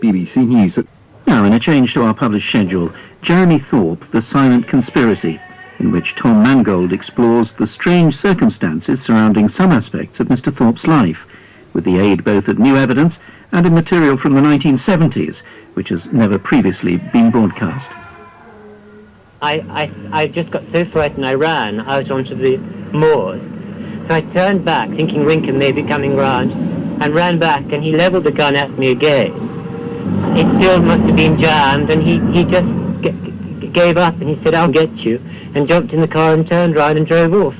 BBC News. Now, in a change to our published schedule, Jeremy Thorpe, The Silent Conspiracy, in which Tom Mangold explores the strange circumstances surrounding some aspects of Mr. Thorpe's life, with the aid both of new evidence and of material from the 1970s, which has never previously been broadcast. I just got so frightened I ran out onto the moors. So I turned back, thinking Rinkin may be coming round, and ran back, and he levelled the gun at me again. It still must have been jammed, and he just gave up, and he said, "I'll get you," and jumped in the car and turned round and drove off.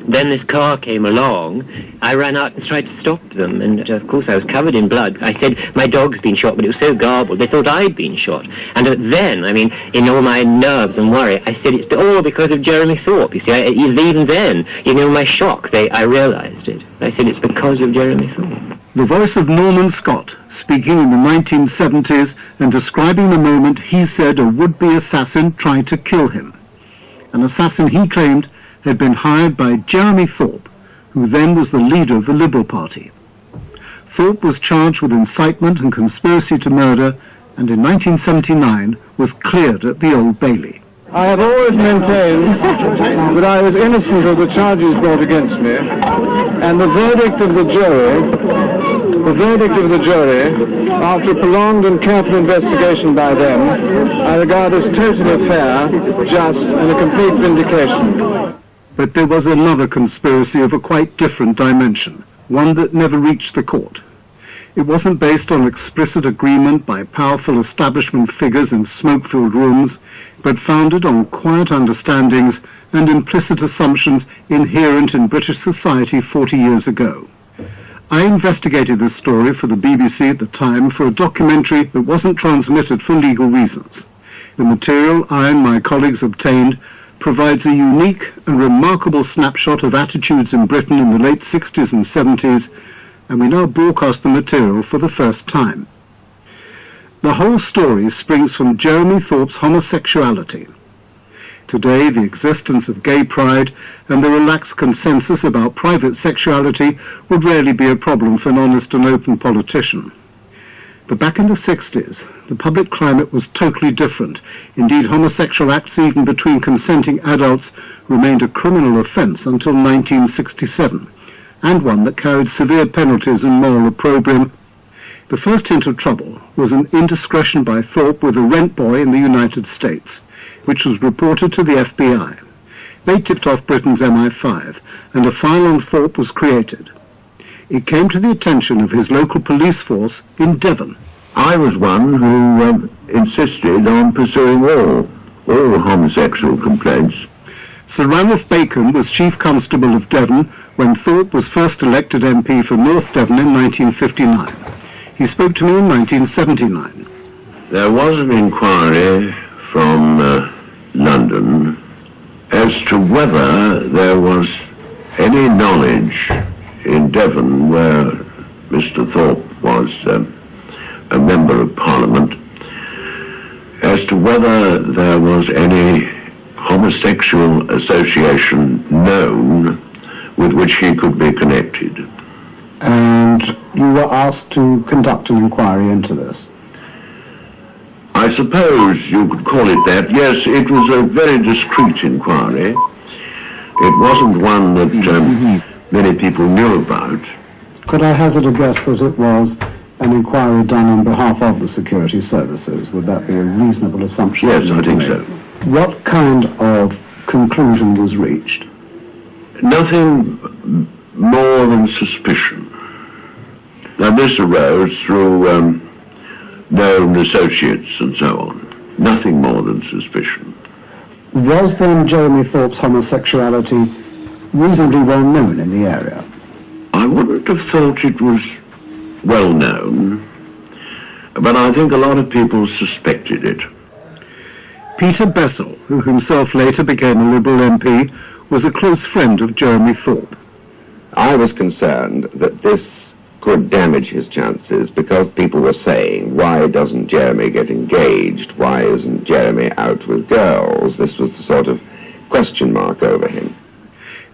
Then this car came along. I ran out and tried to stop them, and of course I was covered in blood. I said, "My dog's been shot," but it was so garbled, they thought I'd been shot. And then, I mean, in all my nerves and worry, I said, "It's all because of Jeremy Thorpe." You see, even then, you know, my shock, I realised it. I said, "It's because of Jeremy Thorpe." The voice of Norman Scott, speaking in the 1970s and describing the moment he said a would-be assassin tried to kill him. An assassin he claimed had been hired by Jeremy Thorpe, who then was the leader of the Liberal Party. Thorpe was charged with incitement and conspiracy to murder, and in 1979 was cleared at the Old Bailey. I have always maintained that I was innocent of the charges brought against me, and the verdict of the jury, after a prolonged and careful investigation by them, I regard as totally fair, just, and a complete vindication. But there was another conspiracy of a quite different dimension, one that never reached the court. It wasn't based on explicit agreement by powerful establishment figures in smoke-filled rooms, but founded on quiet understandings and implicit assumptions inherent in British society 40 years ago. I investigated this story for the BBC at the time for a documentary that wasn't transmitted for legal reasons. The material I and my colleagues obtained provides a unique and remarkable snapshot of attitudes in Britain in the late 60s and 70s, and we now broadcast the material for the first time. The whole story springs from Jeremy Thorpe's homosexuality. Today, the existence of gay pride and the relaxed consensus about private sexuality would rarely be a problem for an honest and open politician. But back in the 60s, the public climate was totally different. Indeed, homosexual acts, even between consenting adults, remained a criminal offence until 1967, and one that carried severe penalties and moral opprobrium. The first hint of trouble was an indiscretion by Thorpe with a rent boy in the United States, which was reported to the FBI. They tipped off Britain's MI5, and a file on Thorpe was created. It came to the attention of his local police force in Devon. I was one who insisted on pursuing all homosexual complaints. Sir Ranulph Bacon was Chief Constable of Devon when Thorpe was first elected MP for North Devon in 1959. He spoke to me in 1979. There was an inquiry from London as to whether there was any knowledge in Devon, where Mr. Thorpe was a member of Parliament, as to whether there was any homosexual association known with which he could be connected. And you were asked to conduct an inquiry into this? I suppose you could call it that. Yes, it was a very discreet inquiry. It wasn't one that many people knew about. Could I hazard a guess that it was an inquiry done on behalf of the security services? Would that be a reasonable assumption? Yes, I think so. What kind of conclusion was reached? Nothing more than suspicion. Now this arose through known associates and so on. Nothing more than suspicion. Was then Jeremy Thorpe's homosexuality reasonably well known in the area? I wouldn't have thought it was well known, but I think a lot of people suspected it. Peter Bessel, who himself later became a Liberal MP, was a close friend of Jeremy Thorpe. I was concerned that this could damage his chances because people were saying, why doesn't Jeremy get engaged? Why isn't Jeremy out with girls? This was the sort of question mark over him.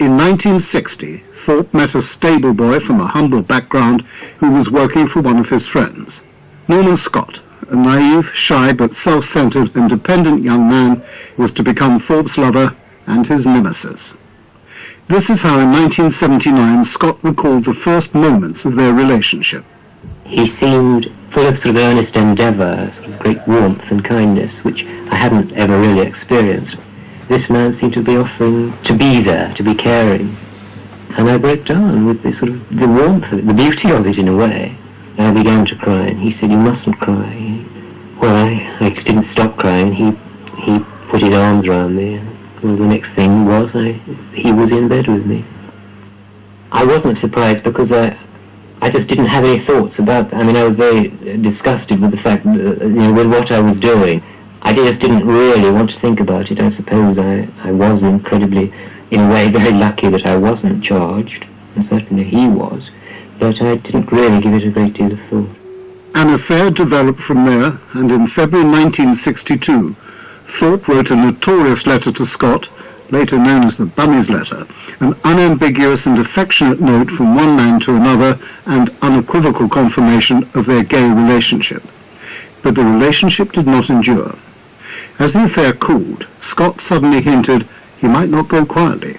In 1960, Thorpe met a stable boy from a humble background who was working for one of his friends. Norman Scott, a naive, shy but self-centered and dependent young man, was to become Thorpe's lover and his nemesis. This is how in 1979 Scott recalled the first moments of their relationship. He seemed full of sort of earnest endeavour, sort of great warmth and kindness, which I hadn't ever really experienced. This man seemed to be offering to be there, to be caring. And I broke down with this sort of the warmth of it, the beauty of it in a way. And I began to cry, and he said, "You mustn't cry." Well, I didn't stop crying. He put his arms around me, and well, the next thing was he was in bed with me. I wasn't surprised because I just didn't have any thoughts about that. I mean, I was very disgusted with the fact, with what I was doing. I just didn't really want to think about it. I suppose I was incredibly, in a way, very lucky that I wasn't charged, and certainly he was, but I didn't really give it a great deal of thought. An affair developed from there, and in February 1962, Thorpe wrote a notorious letter to Scott, later known as the Bummy's Letter, an unambiguous and affectionate note from one man to another and unequivocal confirmation of their gay relationship. But the relationship did not endure. As the affair cooled, Scott suddenly hinted he might not go quietly.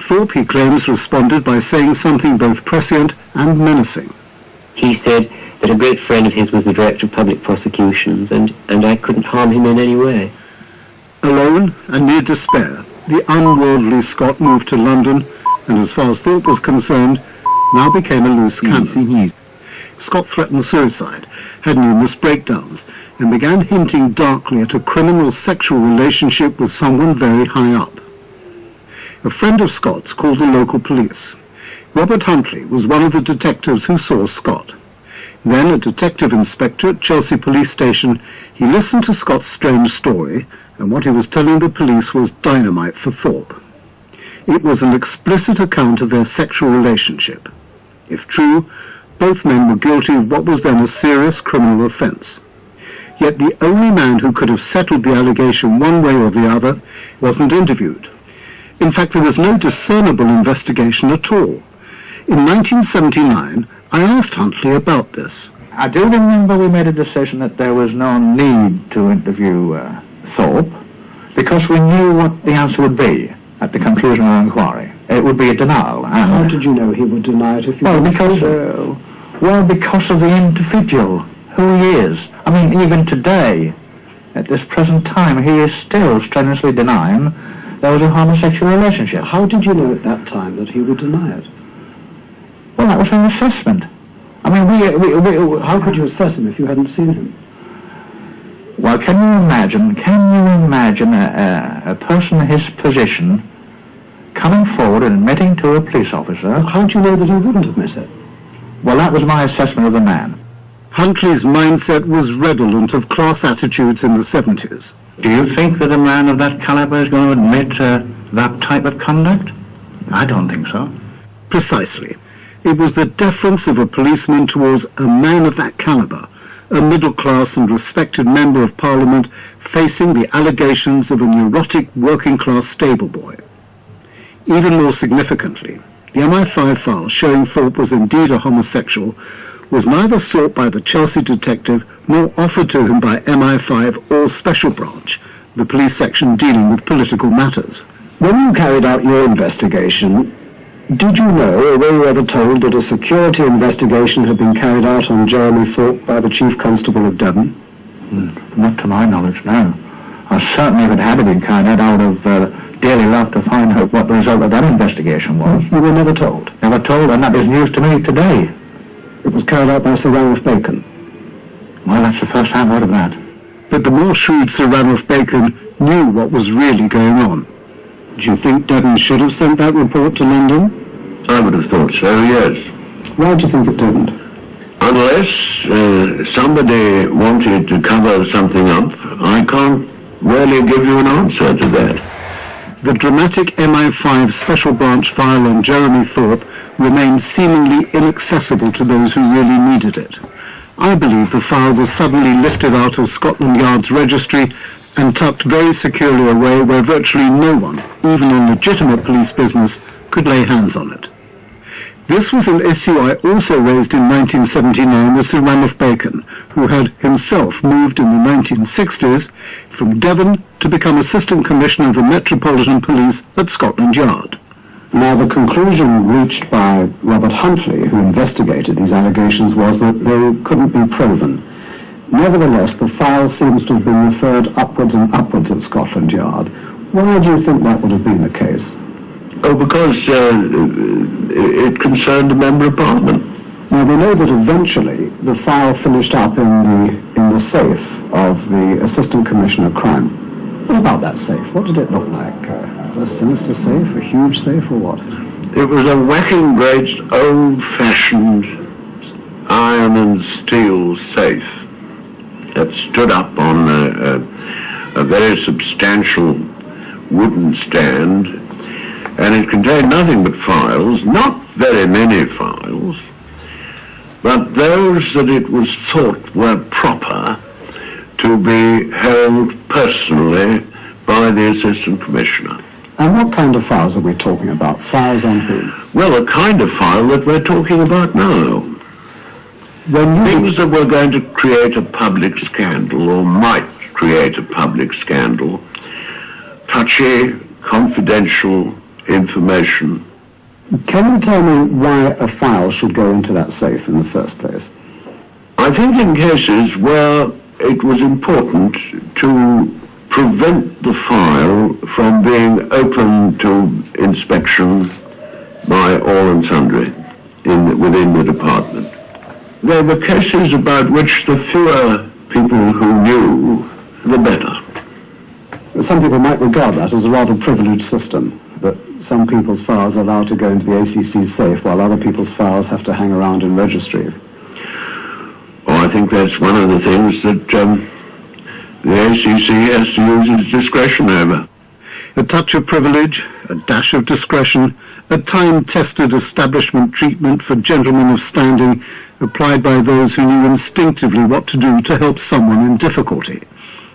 Thorpe, he claims, responded by saying something both prescient and menacing. He said that a great friend of his was the Director of Public Prosecutions, and I couldn't harm him in any way. Alone and near despair, the unworldly Scott moved to London, and as far as Thorpe was concerned, now became a loose cannon. Scott threatened suicide, had numerous breakdowns, and began hinting darkly at a criminal sexual relationship with someone very high up. A friend of Scott's called the local police. Robert Huntley was one of the detectives who saw Scott. Then a detective inspector at Chelsea Police Station, he listened to Scott's strange story, and what he was telling the police was dynamite for Thorpe. It was an explicit account of their sexual relationship. If true, both men were guilty of what was then a serious criminal offence. Yet the only man who could have settled the allegation one way or the other wasn't interviewed. In fact, there was no discernible investigation at all. In 1979, I asked Huntley about this. I do remember we made a decision that there was no need to interview Thorpe, because we knew what the answer would be at the conclusion of the inquiry. It would be a denial. And how did you know he would deny it if you didn't see him? Because of the individual, who he is. I mean, even today, at this present time, he is still strenuously denying there was a homosexual relationship. How did you know at that time that he would deny it? Well, that was an assessment. I mean, how could you assess him if you hadn't seen him? Well, can you imagine a person in his position coming forward and admitting to a police officer? How do you know that he wouldn't admit it? Well, that was my assessment of the man. Huntley's mindset was redolent of class attitudes in the 70s. Do you think that a man of that caliber is going to admit that type of conduct? I don't think so. Precisely. It was the deference of a policeman towards a man of that caliber, a middle-class and respected member of Parliament facing the allegations of a neurotic working-class stable boy. Even more significantly, the MI5 file showing Thorpe was indeed a homosexual was neither sought by the Chelsea detective nor offered to him by MI5 or Special Branch, the police section dealing with political matters. When you carried out your investigation, did you know, or were you ever told, that a security investigation had been carried out on Jeremy Thorpe by the Chief Constable of Devon? Not to my knowledge, no. Certainly if it had been carried out, I would have dearly loved to find out what the result of that investigation was. You were never told? Never told, and that is news to me today. It was carried out by Sir Ranulph Bacon. Well, that's the first I've heard of that. But the more shrewd Sir Ranulph Bacon knew what was really going on. Do you think Devon should have sent that report to London? I would have thought so, yes. Why do you think it didn't? Unless somebody wanted to cover something up, I can't really give you an answer to that. The dramatic MI5 Special Branch file on Jeremy Thorpe remained seemingly inaccessible to those who really needed it. I believe the file was suddenly lifted out of Scotland Yard's registry and tucked very securely away where virtually no one, even on legitimate police business, could lay hands on it. This was an issue I also raised in 1979 with Sir Ranulph Bacon, who had himself moved in the 1960s from Devon to become Assistant Commissioner of the Metropolitan Police at Scotland Yard. Now, the conclusion reached by Robert Huntley, who investigated these allegations, was that they couldn't be proven. Nevertheless, the file seems to have been referred upwards and upwards at Scotland Yard. Why do you think that would have been the case? Oh, because it concerned a Member of Parliament. Now, we know that eventually the file finished up in the safe of the Assistant Commissioner of Crime. What about that safe? What did it look like? A sinister safe? A huge safe, or what? It was a whacking great, old-fashioned iron and steel safe that stood up on a very substantial wooden stand, and it contained nothing but files, not very many files, but those that it was thought were proper to be held personally by the Assistant Commissioner. And what kind of files are we talking about? Files on whom? Well, the kind of file that we're talking about now. Things that were going to create a public scandal, or might create a public scandal, touchy, confidential information. Can you tell me why a file should go into that safe in the first place? I think in cases where it was important to prevent the file from being open to inspection by all and sundry within the department. There were cases about which the fewer people who knew, the better. Some people might regard that as a rather privileged system, that some people's files are allowed to go into the ACC safe while other people's files have to hang around in registry. Oh, I think that's one of the things that the ACC has to use its discretion over. A touch of privilege, a dash of discretion, a time-tested establishment treatment for gentlemen of standing applied by those who knew instinctively what to do to help someone in difficulty.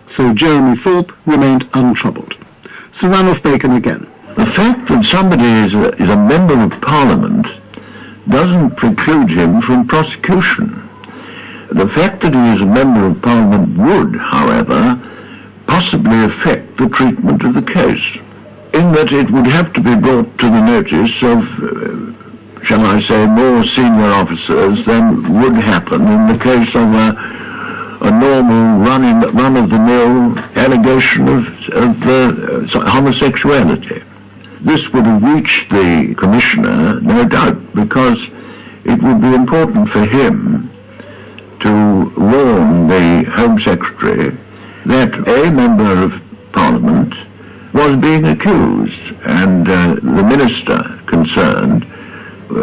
So Jeremy Thorpe remained untroubled. Sir Ranulph Bacon again. The fact that somebody is a Member of Parliament doesn't preclude him from prosecution. The fact that he is a Member of Parliament would, however, possibly affect the treatment of the case, in that it would have to be brought to the notice of, shall I say, more senior officers than would happen in the case of a normal run-of-the-mill allegation of homosexuality. This would have reached the Commissioner, no doubt, because it would be important for him to warn the Home Secretary that a Member of Parliament was being accused, and the Minister concerned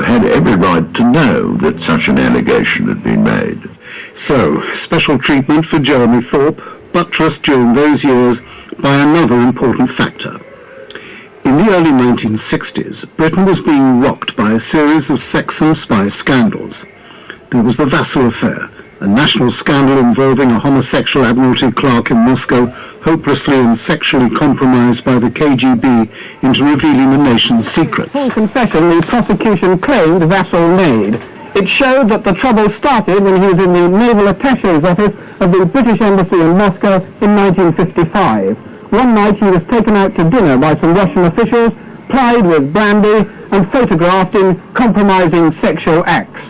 had every right to know that such an allegation had been made. So, special treatment for Jeremy Thorpe, buttressed during those years by another important factor. In the early 1960s, Britain was being rocked by a series of sex and spy scandals. There was the Vassal affair, a national scandal involving a homosexual Admiralty clerk in Moscow hopelessly and sexually compromised by the KGB into revealing the nation's secrets. Full confession the prosecution claimed Vassal made. It showed that the trouble started when he was in the Naval Attaché's office of the British Embassy in Moscow in 1955. One night he was taken out to dinner by some Russian officials, plied with brandy and photographed in compromising sexual acts.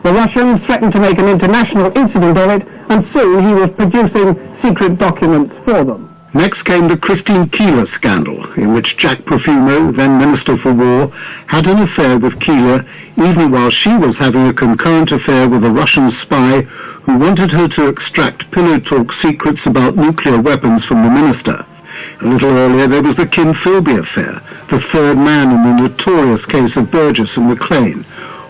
The Russians threatened to make an international incident of it, and soon he was producing secret documents for them. Next came the Christine Keeler scandal, in which Jack Profumo, then Minister for War, had an affair with Keeler, even while she was having a concurrent affair with a Russian spy who wanted her to extract pillow talk secrets about nuclear weapons from the minister. A little earlier there was the Kim Philby affair, the third man in the notorious case of Burgess and McLean.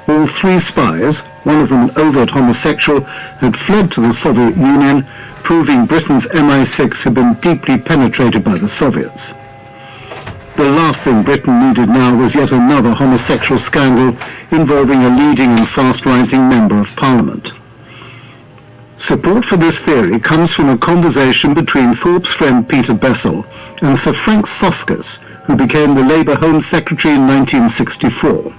All three spies, one of them an overt homosexual, had fled to the Soviet Union, proving Britain's MI6 had been deeply penetrated by the Soviets. The last thing Britain needed now was yet another homosexual scandal involving a leading and fast-rising Member of Parliament. Support for this theory comes from a conversation between Thorpe's friend Peter Bessel and Sir Frank Soskis, who became the Labour Home Secretary in 1964.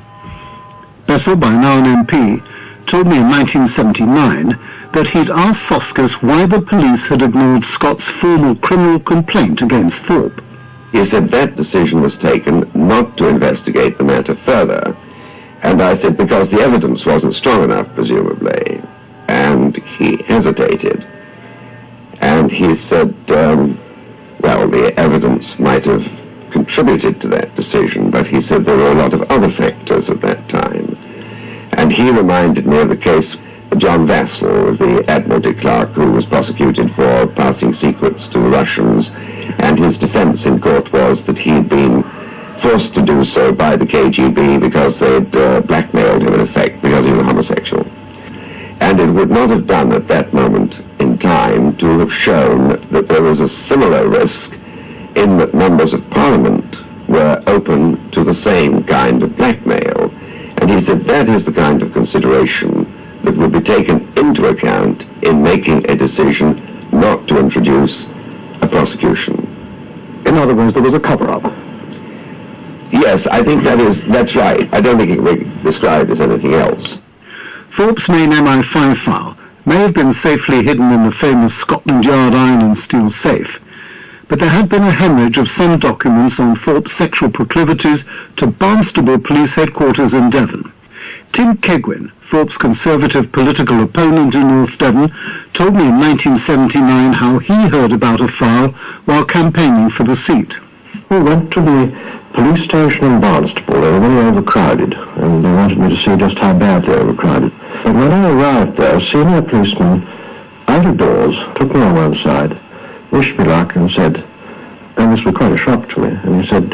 Bessel, by now an MP, told me in 1979 that he'd asked Soskis why the police had ignored Scott's formal criminal complaint against Thorpe. He said that decision was taken not to investigate the matter further. And I said, because the evidence wasn't strong enough, presumably. And he hesitated. And he said, well, the evidence might have contributed to that decision, but he said there were a lot of other factors at that time. And he reminded me of the case of John Vassell, the Admiralty clerk who was prosecuted for passing secrets to the Russians, and his defense in court was that he'd been forced to do so by the KGB because they'd blackmailed him, in effect, because he was homosexual. And it would not have done at that moment in time to have shown that there was a similar risk in that members of Parliament were open to the same kind of blackmail. And he said that is the kind of consideration that would be taken into account in making a decision not to introduce a prosecution. In other words, there was a cover-up. Yes, I think that's right. I don't think it can be described as anything else. Thorpe's main MI5 file may have been safely hidden in the famous Scotland Yard iron and steel safe, but there had been a hemorrhage of some documents on Thorpe's sexual proclivities to Barnstable Police Headquarters in Devon. Tim Kegwin, Thorpe's Conservative political opponent in North Devon, told me in 1979 how he heard about a file while campaigning for the seat. We went to the police station in Barnstable. They were very overcrowded, and they wanted me to see just how bad they were overcrowded. But when I arrived there, a senior policeman, out of doors, took me on one side, wished me luck, and said, and this was quite a shock to me, and he said,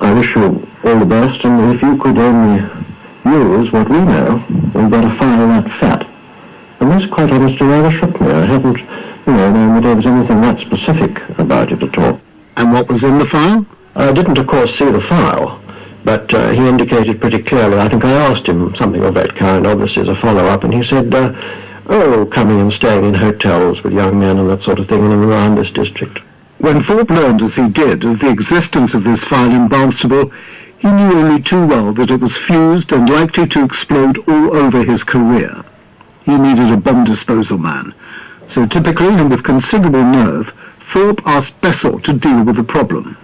I wish you all the best, and if you could only use what we know, we've got a file that fat. And this, quite honestly, rather shook me. I hadn't, known that there was anything that specific about it at all. And what was in the file? I didn't, of course, see the file, but he indicated pretty clearly. I think I asked him something of that kind, obviously as a follow-up, and he said, coming and staying in hotels with young men and that sort of thing in and around this district. When Thorpe learned, as he did, of the existence of this file in Barnstable, he knew only too well that it was fused and likely to explode all over his career. He needed a bomb disposal man. So typically, and with considerable nerve, Thorpe asked Bessel to deal with the problem.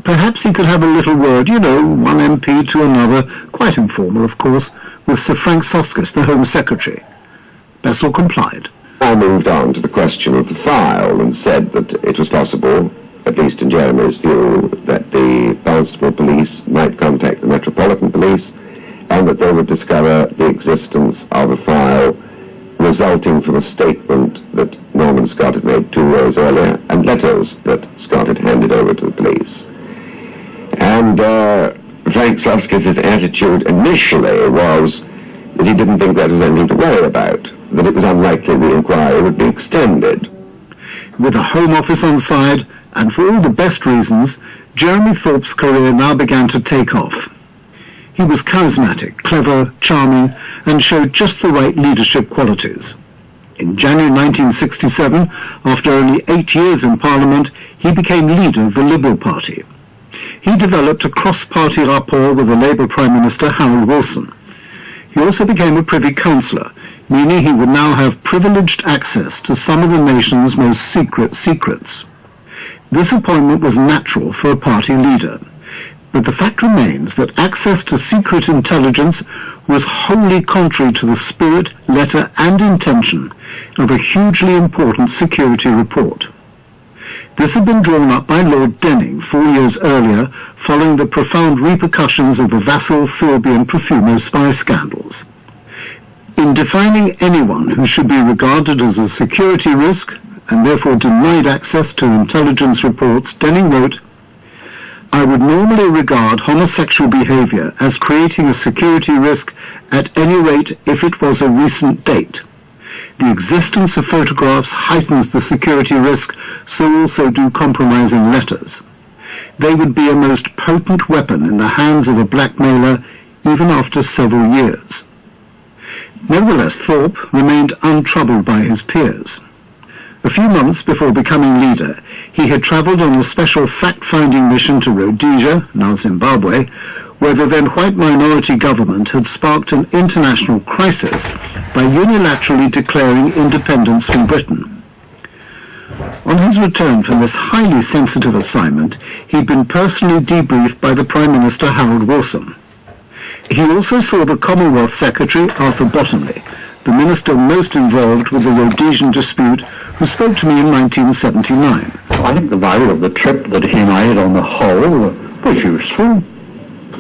Perhaps he could have a little word, one MP to another, quite informal, of course, with Sir Frank Soskis, the Home Secretary. Bessel complied. I moved on to the question of the file and said that it was possible, at least in Jeremy's view, that the Barnstable police might contact the Metropolitan Police and that they would discover the existence of a file resulting from a statement that Norman Scott had made 2 years earlier and letters that Scott had handed over to the police. And Frank Soskis' attitude initially was that he didn't think that was anything to worry about, that it was unlikely the inquiry would be extended. With a Home Office on side, and for all the best reasons, Jeremy Thorpe's career now began to take off. He was charismatic, clever, charming, and showed just the right leadership qualities. In January 1967, after only 8 years in Parliament, he became leader of the Liberal Party. He developed a cross-party rapport with the Labour Prime Minister Harold Wilson. He also became a Privy Councillor, meaning he would now have privileged access to some of the nation's most secret secrets. This appointment was natural for a party leader, but the fact remains that access to secret intelligence was wholly contrary to the spirit, letter and intention of a hugely important security report. This had been drawn up by Lord Denning 4 years earlier, following the profound repercussions of the Vassal, Thorpe and Profumo spy scandals. In defining anyone who should be regarded as a security risk, and therefore denied access to intelligence reports, Denning wrote, "I would normally regard homosexual behavior as creating a security risk, at any rate if it was a recent date. The existence of photographs heightens the security risk, so also do compromising letters. They would be a most potent weapon in the hands of a blackmailer even after several years." Nevertheless, Thorpe remained untroubled by his peers. A few months before becoming leader, he had travelled on a special fact-finding mission to Rhodesia, now Zimbabwe, where the then white minority government had sparked an international crisis by unilaterally declaring independence from Britain. On his return from this highly sensitive assignment, he'd been personally debriefed by the Prime Minister Harold Wilson. He also saw the Commonwealth Secretary Arthur Bottomley, the minister most involved with the Rhodesian dispute, who spoke to me in 1979. I think the value of the trip that he made on the whole was useful.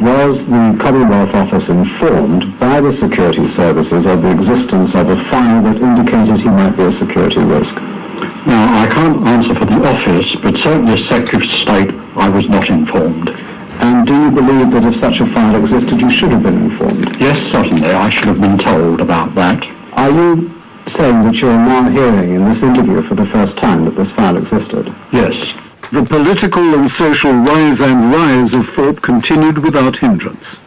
Was the Commonwealth Office informed by the security services of the existence of a file that indicated he might be a security risk? Now, I can't answer for the office, but certainly as Secretary of State, I was not informed. And do you believe that if such a file existed, you should have been informed? Yes, certainly, I should have been told about that. Are you saying that you're now hearing in this interview for the first time that this file existed? Yes. The political and social rise and rise of Thorpe continued without hindrance.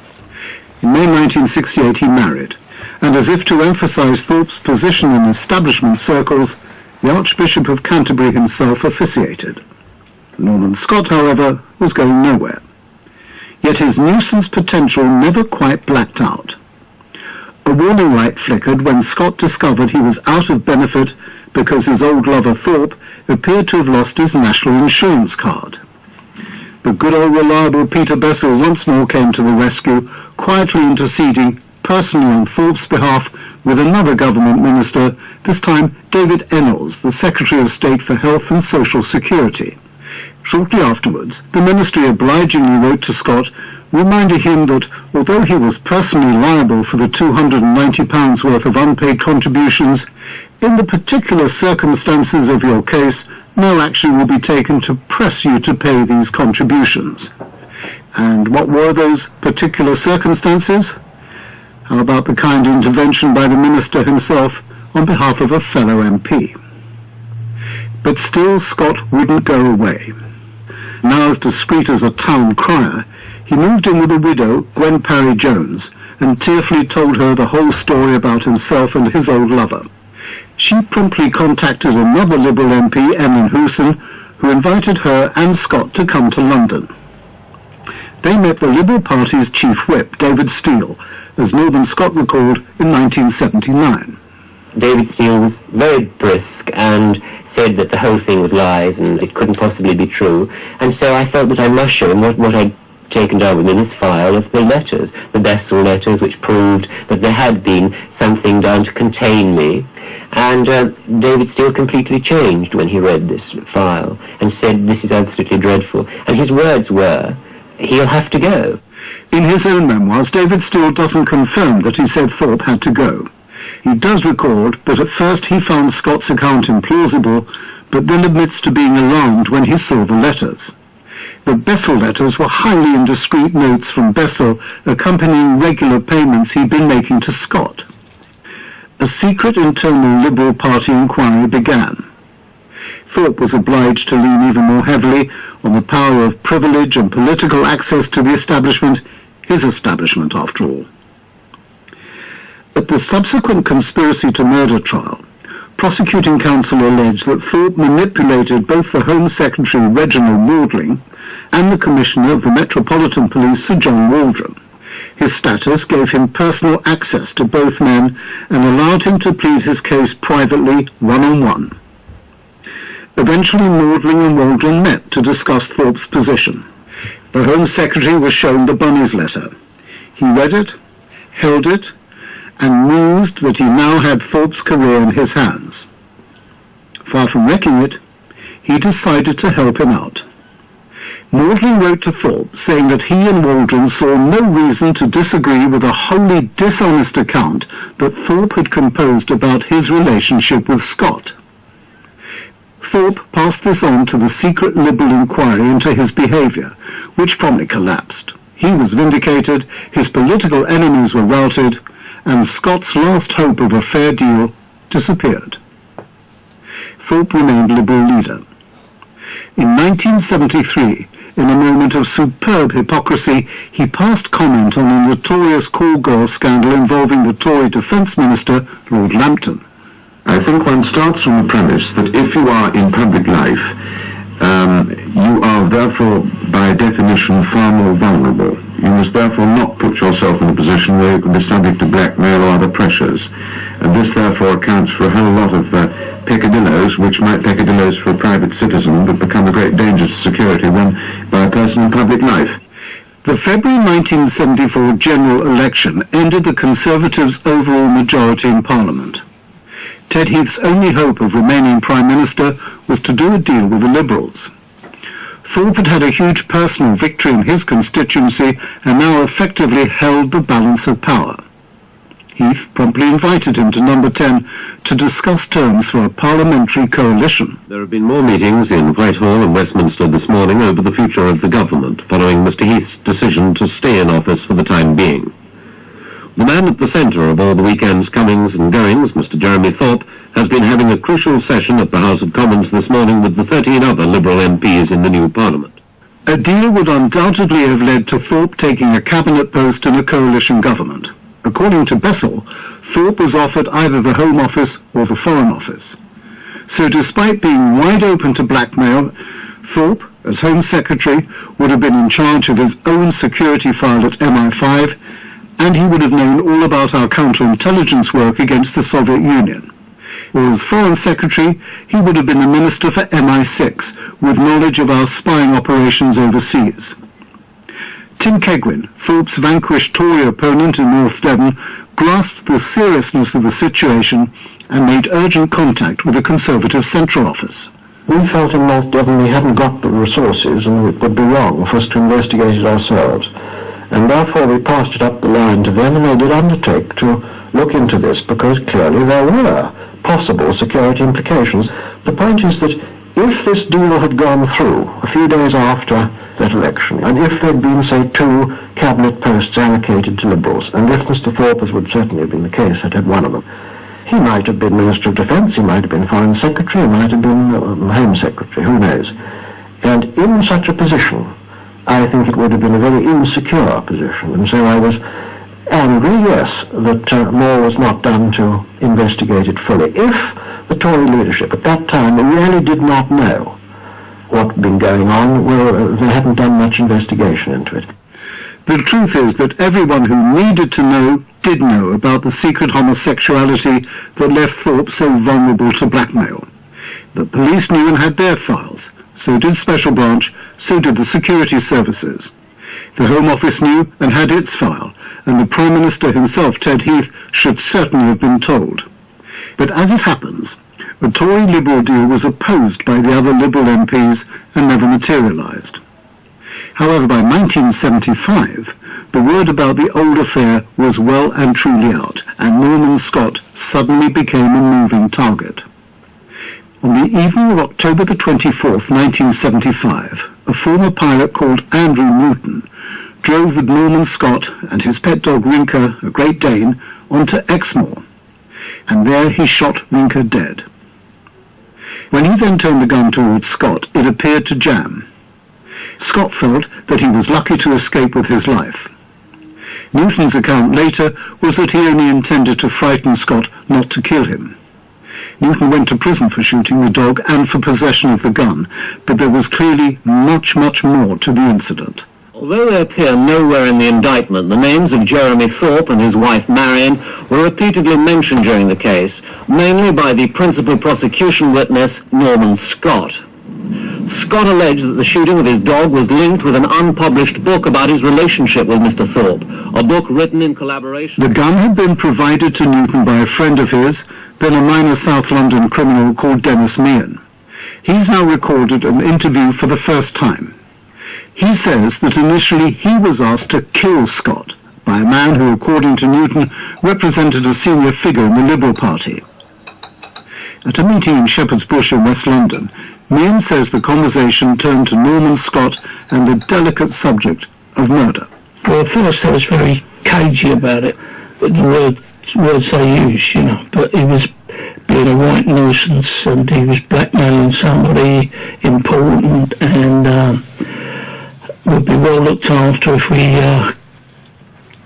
In May 1968 he married, and as if to emphasize Thorpe's position in establishment circles, the Archbishop of Canterbury himself officiated. Norman Scott, however, was going nowhere. Yet his nuisance potential never quite blacked out. A warning light flickered when Scott discovered he was out of benefit because his old lover Thorpe appeared to have lost his national insurance card. But good old reliable Peter Bessel once more came to the rescue, quietly interceding personally on Thorpe's behalf with another government minister, this time David Ennals, the Secretary of State for Health and Social Security. Shortly afterwards, the ministry obligingly wrote to Scott, reminding him that although he was personally liable for the £290 worth of unpaid contributions, in the particular circumstances of your case, no action will be taken to press you to pay these contributions. And what were those particular circumstances? How about the kind intervention by the minister himself on behalf of a fellow MP? But still Scott wouldn't go away. Now as discreet as a town crier, he moved in with a widow, Gwen Parry Jones, and tearfully told her the whole story about himself and his old lover. She promptly contacted another Liberal MP, Emlyn Hewson, who invited her and Scott to come to London. They met the Liberal Party's chief whip, David Steele, as Norman Scott recalled in 1979. David Steele was very brisk and said that the whole thing was lies and it couldn't possibly be true. And so I felt that I must show him what I'd taken down within his file of the letters, the Bessel letters, which proved that there had been something done to contain me. And David Steele completely changed when he read this file and said, this is absolutely dreadful. And his words were, he'll have to go. In his own memoirs, David Steele doesn't confirm that he said Thorpe had to go. He does record that at first he found Scott's account implausible, but then admits to being alarmed when he saw the letters. The Bessel letters were highly indiscreet notes from Bessel accompanying regular payments he'd been making to Scott. A secret internal Liberal Party inquiry began. Thorpe was obliged to lean even more heavily on the power of privilege and political access to the establishment, his establishment after all. At the subsequent conspiracy to murder trial, prosecuting counsel alleged that Thorpe manipulated both the Home Secretary Reginald Maudling and the Commissioner of the Metropolitan Police Sir John Waldron. His status gave him personal access to both men and allowed him to plead his case privately, one-on-one. Eventually Maudling and Waldron met to discuss Thorpe's position. The Home Secretary was shown the Bunny's letter. He read it, held it, and mused that he now had Thorpe's career in his hands. Far from wrecking it, he decided to help him out. Maudling wrote to Thorpe saying that he and Waldron saw no reason to disagree with a wholly dishonest account that Thorpe had composed about his relationship with Scott. Thorpe passed this on to the secret Liberal inquiry into his behaviour, which promptly collapsed. He was vindicated, his political enemies were routed, and Scott's last hope of a fair deal disappeared. Thorpe remained Liberal leader. In 1973, in a moment of superb hypocrisy, he passed comment on a notorious call girl scandal involving the Tory Defence Minister, Lord Lambton. I think one starts from the premise that if you are in public life you are therefore, by definition, far more vulnerable. You must therefore not put yourself in a position where you can be subject to blackmail or other pressures. And this therefore accounts for a whole lot of peccadilloes, which might peccadilloes for a private citizen, but become a great danger to security when by a person in public life. The February 1974 general election ended the Conservatives' overall majority in Parliament. Ted Heath's only hope of remaining Prime Minister was to do a deal with the Liberals. Thorpe had had a huge personal victory in his constituency and now effectively held the balance of power. Heath promptly invited him to Number 10 to discuss terms for a parliamentary coalition. There have been more meetings in Whitehall and Westminster this morning over the future of the government, following Mr. Heath's decision to stay in office for the time being. The man at the centre of all the weekend's comings and goings, Mr. Jeremy Thorpe, has been having a crucial session at the House of Commons this morning with the 13 other Liberal MPs in the new Parliament. A deal would undoubtedly have led to Thorpe taking a cabinet post in a coalition government. According to Bessel, Thorpe was offered either the Home Office or the Foreign Office. So despite being wide open to blackmail, Thorpe, as Home Secretary, would have been in charge of his own security file at MI5, and he would have known all about our counterintelligence work against the Soviet Union. Or as Foreign Secretary, he would have been the Minister for MI6, with knowledge of our spying operations overseas. Tim Kegwin, Thorpe's vanquished Tory opponent in North Devon, grasped the seriousness of the situation and made urgent contact with the Conservative Central Office. We felt in North Devon we hadn't got the resources, and it would be wrong for us to investigate it ourselves. And therefore we passed it up the line to them, and they did undertake to look into this, because clearly there were possible security implications. The point is that if this deal had gone through a few days after that election, and if there'd been, say, 2 cabinet posts allocated to Liberals, and if Mr. Thorpe, as would certainly have been the case, had had one of them, he might have been Minister of Defence, he might have been Foreign Secretary, he might have been Home Secretary, who knows. And in such a position, I think it would have been a very insecure position, and so I was angry, yes, that more was not done to investigate it fully. If the Tory leadership at that time really did not know what had been going on, well, they hadn't done much investigation into it. The truth is that everyone who needed to know did know about the secret homosexuality that left Thorpe so vulnerable to blackmail. The police knew and had their files. So did Special Branch, so did the security services. The Home Office knew and had its file, and the Prime Minister himself, Ted Heath, should certainly have been told. But as it happens, the Tory Liberal deal was opposed by the other Liberal MPs and never materialised. However, by 1975, the word about the old affair was well and truly out, and Norman Scott suddenly became a moving target. On the evening of October the 24th, 1975, a former pilot called Andrew Newton drove with Norman Scott and his pet dog Rinker, a Great Dane, onto Exmoor, and there he shot Rinker dead. When he then turned the gun towards Scott, it appeared to jam. Scott felt that he was lucky to escape with his life. Newton's account later was that he only intended to frighten Scott, not to kill him. Newton went to prison for shooting the dog and for possession of the gun, but there was clearly much more to the incident. Although they appear nowhere in the indictment, the names of Jeremy Thorpe and his wife Marion were repeatedly mentioned during the case, mainly by the principal prosecution witness, Norman Scott. Scott alleged that the shooting of his dog was linked with an unpublished book about his relationship with Mr. Thorpe, a book written in collaboration. The gun had been provided to Newton by a friend of his, then a minor South London criminal called Dennis Meehan. He's now recorded an interview for the first time. He says that initially he was asked to kill Scott by a man who, according to Newton, represented a senior figure in the Liberal Party. At a meeting in Shepherd's Bush in West London, Meehan says the conversation turned to Norman Scott and the delicate subject of murder. Well, at first I was very cagey about it, with the words they used, you know, but he was being a white nuisance and he was blackmailing somebody important and would be well looked after if we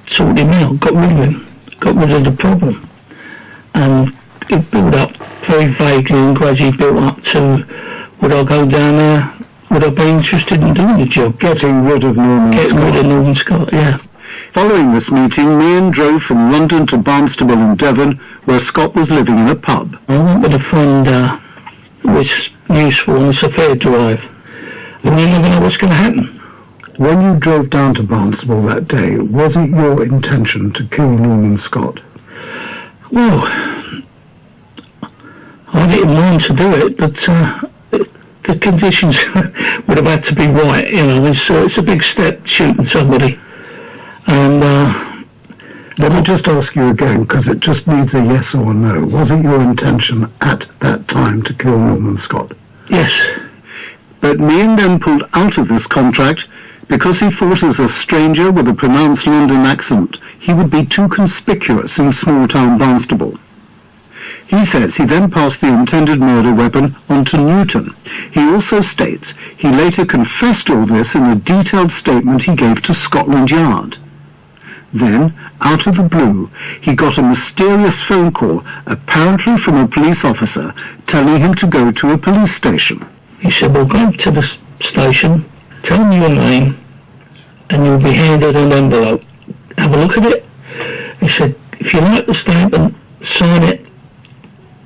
sorted him out, got rid of him, got rid of the problem. And it built up very vaguely and gradually built up to, would I go down there would I be interested in doing the job? Getting rid of Norman Getting Scott. rid of Norman Scott, yeah. Following this meeting, Meehan drove from London to Barnstaple in Devon, where Scott was living in a pub. I went with a friend who was useful on this affair drive, and you never know what's going to happen. When you drove down to Barnstaple that day, was it your intention to kill Norman Scott? Well, I didn't mind to do it, but the conditions would have had to be right. You know, it's a big step shooting somebody. And let me just ask you again, because it just needs a yes or no. Was it your intention at that time to kill Norman Scott? Yes. But Meehan then pulled out of this contract because he thought as a stranger with a pronounced London accent, he would be too conspicuous in small-town Barnstaple. He says he then passed the intended murder weapon on to Newton. He also states he later confessed all this in a detailed statement he gave to Scotland Yard. Then, out of the blue, he got a mysterious phone call, apparently from a police officer, telling him to go to a police station. He said, well, go to the station, tell me your name, and you'll be handed an envelope. Have a look at it. He said, if you like the statement, sign it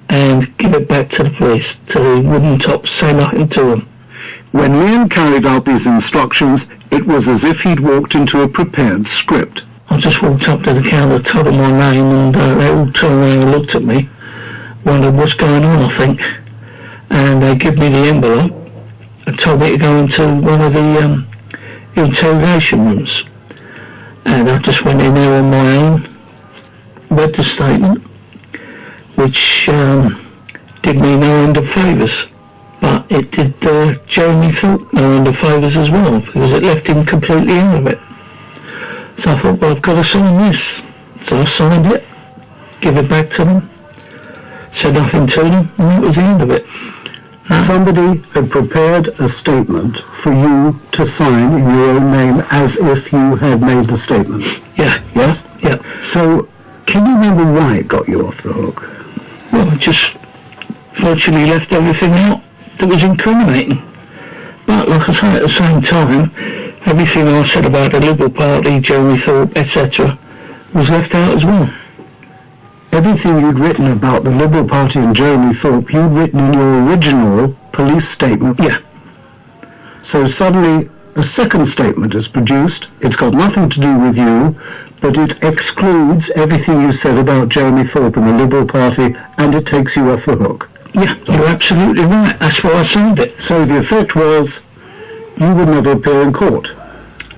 and give it back to the police, to the wooden tops, say nothing to them. When Meehan carried out these instructions, it was as if he'd walked into a prepared script. I just walked up to the counter, told them my name, and they all turned around and looked at me, wondered what's going on, I think. And they gave me the envelope and told me to go into one of the interrogation rooms. And I just went in there on my own, read the statement, which did me no end of favours. But it did Jeremy Thorpe no end of favours as well, because it left him completely out of it. So I thought, well, I've got to sign this. So I signed it, give it back to them, said nothing to them, and that was the end of it. Somebody had prepared a statement for you to sign in your own name as if you had made the statement. Yeah. Yes? Yeah. So, can you remember why it got you off the hook? Well, it just virtually left everything out that was incriminating. But like I say, at the same time, everything I said about the Liberal Party, Jeremy Thorpe, etc., was left out as well. Everything you'd written about the Liberal Party and Jeremy Thorpe, you'd written in your original police statement. Yeah. So suddenly a second statement is produced. It's got nothing to do with you, but it excludes everything you said about Jeremy Thorpe and the Liberal Party, and it takes you off the hook. Yeah, you're absolutely right. That's why I signed it. So the effect was you would never appear in court.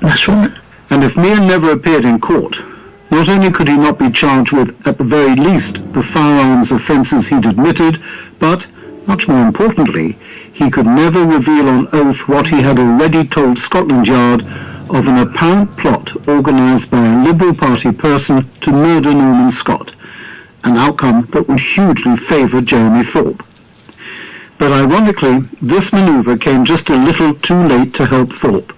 That's right. And if Meehan never appeared in court, not only could he not be charged with, at the very least, the firearms offences he'd admitted, but, much more importantly, he could never reveal on oath what he had already told Scotland Yard of an apparent plot organised by a Liberal Party person to murder Norman Scott, an outcome that would hugely favour Jeremy Thorpe. But ironically, this manoeuvre came just a little too late to help Thorpe,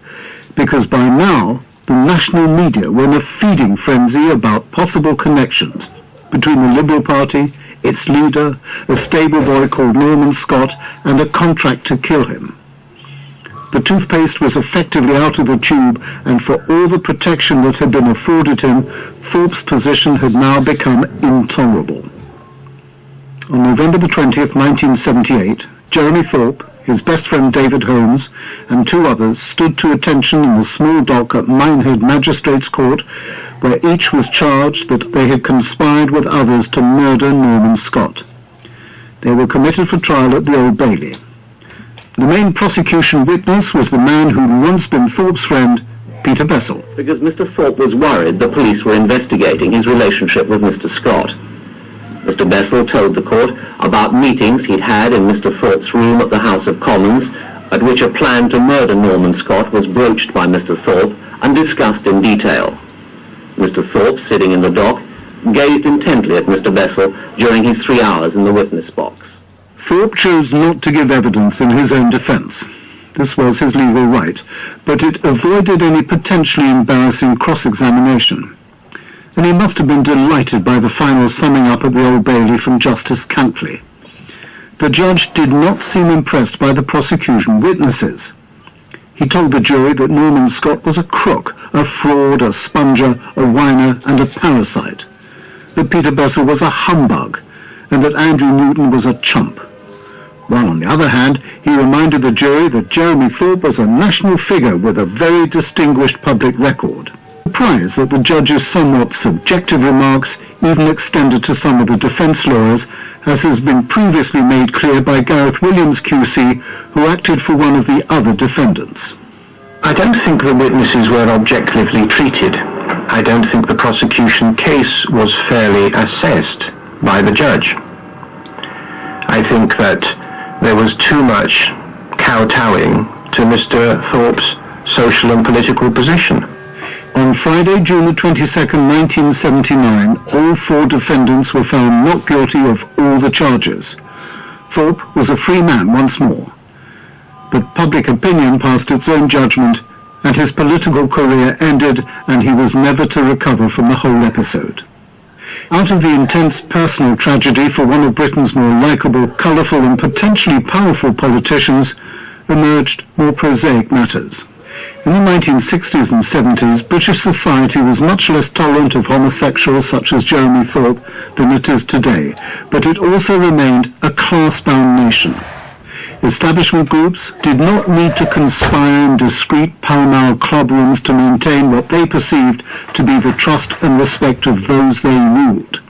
because by now the national media were in a feeding frenzy about possible connections between the Liberal Party, its leader, a stable boy called Norman Scott, and a contract to kill him. The toothpaste was effectively out of the tube, and for all the protection that had been afforded him, Thorpe's position had now become intolerable. On November the 20th, 1978, Jeremy Thorpe, his best friend David Holmes, and two others stood to attention in the small dock at Minehead Magistrates' Court, where each was charged that they had conspired with others to murder Norman Scott. They were committed for trial at the Old Bailey. The main prosecution witness was the man who'd once been Thorpe's friend, Peter Bessel. Because Mr. Thorpe was worried the police were investigating his relationship with Mr. Scott. Mr. Bessel told the court about meetings he'd had in Mr. Thorpe's room at the House of Commons, at which a plan to murder Norman Scott was broached by Mr. Thorpe and discussed in detail. Mr. Thorpe, sitting in the dock, gazed intently at Mr. Bessel during his 3 hours in the witness box. Thorpe chose not to give evidence in his own defence. This was his legal right, but it avoided any potentially embarrassing cross-examination. And he must have been delighted by the final summing up at the Old Bailey from Justice Cantley. The judge did not seem impressed by the prosecution witnesses. He told the jury that Norman Scott was a crook, a fraud, a sponger, a whiner, and a parasite, that Peter Bessel was a humbug, and that Andrew Newton was a chump. While on the other hand, he reminded the jury that Jeremy Thorpe was a national figure with a very distinguished public record. Surprised that the judge's somewhat subjective remarks even extended to some of the defence lawyers, as has been previously made clear by Gareth Williams QC, who acted for one of the other defendants. I don't think the witnesses were objectively treated. I don't think the prosecution case was fairly assessed by the judge. I think that there was too much kowtowing to Mr. Thorpe's social and political position. On Friday, June the 22nd, 1979, all 4 defendants were found not guilty of all the charges. Thorpe was a free man once more. But public opinion passed its own judgment, and his political career ended, and he was never to recover from the whole episode. Out of the intense personal tragedy for one of Britain's more likeable, colourful and potentially powerful politicians emerged more prosaic matters. In the 1960s and 70s, British society was much less tolerant of homosexuals such as Jeremy Thorpe than it is today, but it also remained a class-bound nation. Establishment groups did not need to conspire in discreet pall-mall clubrooms to maintain what they perceived to be the trust and respect of those they ruled.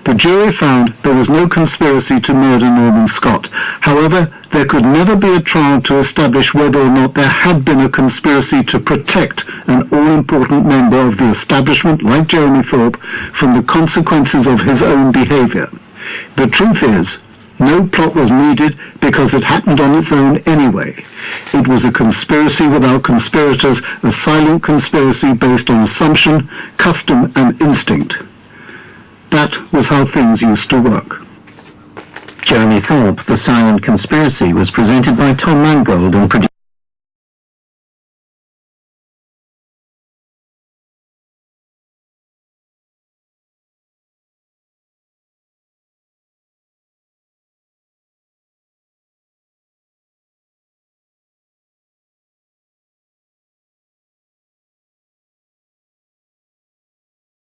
The jury found there was no conspiracy to murder Norman Scott. However, there could never be a trial to establish whether or not there had been a conspiracy to protect an all-important member of the establishment, like Jeremy Thorpe, from the consequences of his own behaviour. The truth is, no plot was needed because it happened on its own anyway. It was a conspiracy without conspirators, a silent conspiracy based on assumption, custom and instinct. That was how things used to work. Jeremy Thorpe, The Silent Conspiracy, was presented by Tom Mangold and produced